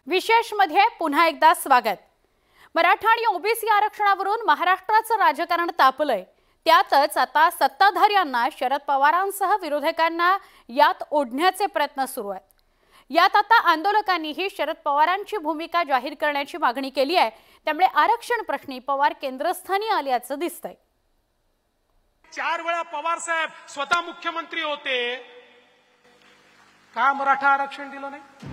विशेष मध्ये पुन्हा एकदा स्वागत। मराठा आणि ओबीसी आरक्षणावरून महाराष्ट्राचं राजकारण तापलंय। त्यातच आता सत्ताधाऱ्यांना शरद पवारांसह विरोधकांना यात ओढण्याचे प्रयत्न सुरू आहेत। यात आता आंदोलकांनीही शरद पवारांची भूमिका जाहीर करण्याची मागणी केली आहे। त्यामुळे आरक्षण प्रश्नी पवार केंद्रस्थानी आल्याचं दिसतंय। 4 वेळा पवार साहेब स्वतः मुख्यमंत्री होते, का मराठा आरक्षण दिलं नाही?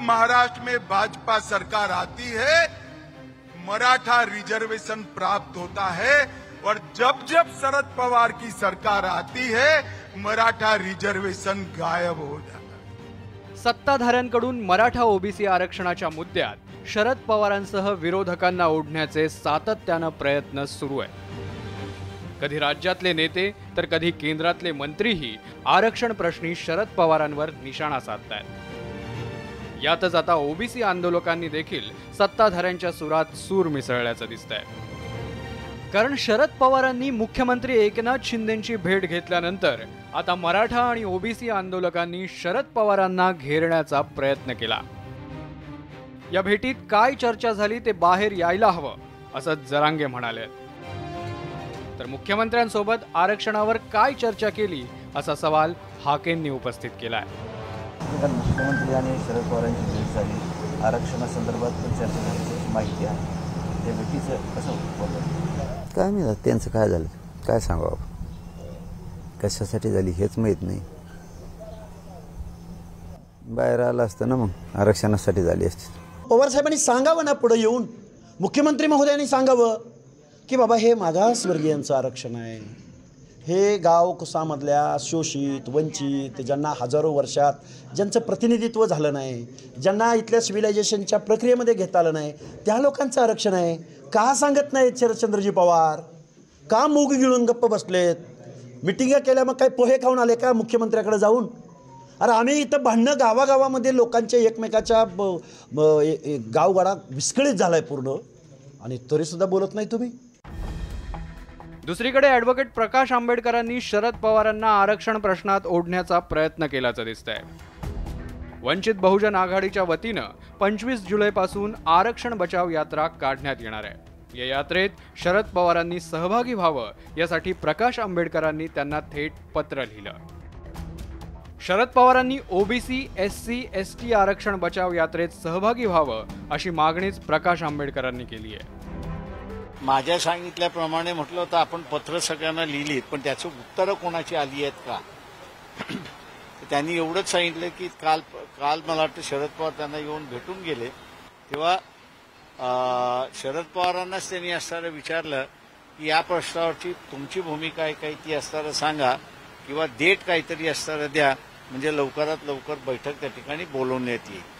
महाराष्ट्र में भाजपा सरकार आती है, मराठा रिजर्वेशन प्राप्त होता है और जब जब शरद पवार की सरकार आती है मराठा रिजर्वेशन गायब हो जाता है। सत्ताधाऱ्यांकडून मराठा ओबीसी आरक्षणाच्या मुद्द्यात शरद पवारांसह विरोधकांना ओढण्याचे सातत्याने प्रयत्न सुरू आहेत। कधी राज्यातले नेते तर कधी केंद्रातले मंत्रीही आरक्षण प्रश्नी शरद पवारांवर निशाणा साधतायत। यातच आता ओबीसी आंदोलकांनी देखील सत्ताधाऱ्यांच्या सुरात सूर मिसळल्याचं दिसतंय। कारण शरद पवारांनी मुख्यमंत्री एकनाथ शिंदेंची भेट घेतल्यानंतर आता मराठा आणि ओबीसी आंदोलकांनी शरद पवारांना घेरण्याचा प्रयत्न केला। या भेटीत काय चर्चा झाली ते बाहेर यायला हवं असं जरांगे म्हणाले। तर मुख्यमंत्र्यांसोबत आरक्षणावर काय चर्चा केली असा सवाल हाकेंनी उपस्थित केलाय। मुख्यमंत्री आणि शरद पवारांची भेट झाली, आरक्षणासंदर्भात पण चर्चा झाल्याची माहिती आहे। त्या भेटीचं कसं बोललं काय नाही, त्यांचं काय झालं काय सांगावं, कशासाठी झाली हेच माहीत नाही। बाहेर आलं असतं ना, मग आरक्षणासाठी झाली असती। पवार साहेबांनी सांगावं ना, पुढे येऊन मुख्यमंत्री महोदयांनी सांगावं की बाबा हे मागासवर्गीयांचं आरक्षण आहे, हे गाव कुसामधल्या शोषित वंचित ज्यांना हजारो वर्षात ज्यांचं प्रतिनिधित्व झालं नाही, ज्यांना इथल्या सिव्हिलायझेशनच्या प्रक्रियेमध्ये घेता आलं नाही, त्या लोकांचं आरक्षण आहे। का सांगत नाहीत शरदचंद्रजी पवार? का मूग गिळून गप्प बसलेत? मिटिंगा केल्या मग काय पोहे खाऊन आले का मुख्यमंत्र्याकडे जाऊन? अरे आम्ही इथं भांडणं गावागावामध्ये लोकांच्या एकमेकाच्या गावगाडा विस्कळीत झालाय पूर्ण, आणि तरीसुद्धा बोलत नाही तुम्ही। दुसरीकडे ॲडव्होकेट प्रकाश आंबेडकरांनी शरद पवारांना आरक्षण प्रश्नात ओढण्याचा प्रयत्न केल्याचं दिसतंय। वंचित बहुजन आघाडीच्या वतीनं 25 जुलैपासून आरक्षण बचाव यात्रा काढण्यात येणार आहे। या यात्रेत शरद पवारांनी सहभागी व्हावं यासाठी प्रकाश आंबेडकरांनी त्यांना थेट पत्र लिहिलं। शरद पवारांनी ओबीसी एससी एसटी आरक्षण बचाव यात्रेत सहभागी व्हावं अशी मागणीच प्रकाश आंबेडकरांनी केली आहे। माझ्या सांगितल्याप्रमाणे म्हटलं तर आपण पत्र सगळ्यांना लिहिलीत, पण त्याचं उत्तरं कोणाची आली आहेत का? त्यांनी एवढंच सांगितलं की काल मला वाटतं शरद पवार त्यांना येऊन भेटून गेले, तेव्हा शरद पवारांनाच त्यांनी असणारं विचारलं की या प्रश्नावरची तुमची भूमिका आहे काही ती असणारं सांगा, किंवा डेट काहीतरी असणारं द्या, म्हणजे लवकरात लवकर बैठक त्या ठिकाणी बोलवण्यात येईल।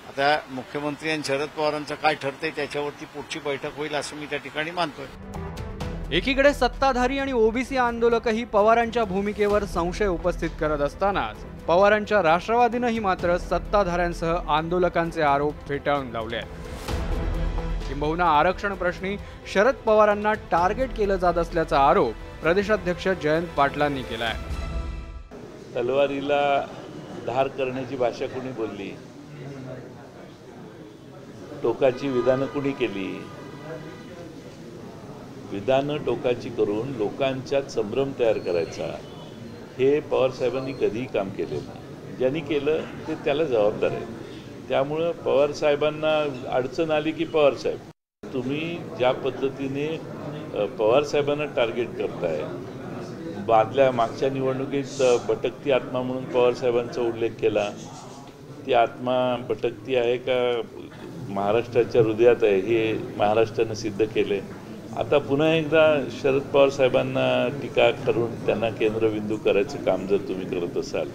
आता मुख्यमंत्री आणि शरद पवारांचं काय ठरतंय त्याच्यावरती पुढची बैठक होईल असं मी त्या ठिकाणी मानतोय। एकीकडे सत्ताधारी आणि ओबीसी आंदोलकही पवारांच्या भूमिकेवर संशय उपस्थित करत असतानाच पवारांच्या राष्ट्रवादीनेही मात्र सत्ताधाऱ्यांसह आंदोलकांचे आरोप फेटाळून लावले आहेत। किंबहुना आरक्षण प्रश्नी शरद पवारांना टार्गेट केलं जात असल्याचा आरोप प्रदेशाध्यक्ष जयंत पाटलांनी केलाय। तलवारीला धार करण्याची भाषा कुणी बोलली, टोकाची विधानं कुणी केली, विधानं टोकाची करून लोकांच्यात संभ्रम तयार करायचा, हे पवार साहेबांनी कधीही काम केलेलं नाही। ज्यांनी केलं ते त्याला जबाबदार आहे। त्यामुळं पवार साहेबांना अडचण आली की पवार साहेब तुम्ही ज्या पद्धतीने पवार साहेबांना टार्गेट करताय, मागच्या निवडणुकीत भटकती आत्मा म्हणून पवार साहेबांचा उल्लेख केला, ती आत्मा भटकती आहे का महाराष्ट्राच्या हृदयात आहे हे महाराष्ट्रानं सिद्ध केले। आता पुन्हा एकदा शरद पवार साहेबांना टीका करून त्यांना केंद्रबिंदू करायचं काम जर तुम्ही करत असाल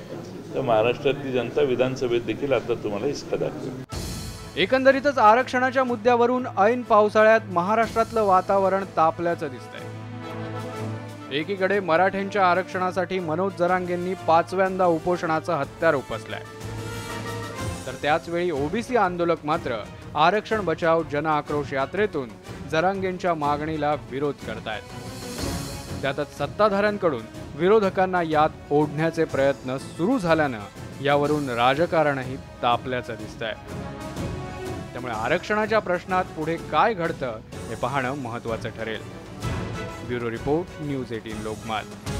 तर महाराष्ट्रातली जनता विधानसभेत देखील आता तुम्हाला इसका दाखवेल। एकंदरीतच आरक्षणाच्या मुद्द्यावरून ऐन पावसाळ्यात महाराष्ट्रातलं वातावरण तापल्याचं दिसतंय। एकीकडे मराठ्यांच्या आरक्षणासाठी मनोज जरांगेंनी 5व्यांदा उपोषणाचं हत्यार उपसलंय, तर त्याच वेळी ओबीसी आंदोलक मात्र आरक्षण बचाव जन आक्रोश यात्रेतून जरांगेंच्या मागणीला विरोध करतायत। त्यातच सत्ताधाऱ्यांकडून विरोधकांना यात ओढण्याचे प्रयत्न सुरू झाल्यानं यावरून राजकारणही तापल्याचं दिसतंय. त्यामुळे आरक्षणाच्या प्रश्नात पुढे काय घडतं हे पाहणं महत्त्वाचं ठरेल. Bureau report, news 18 Lokmat.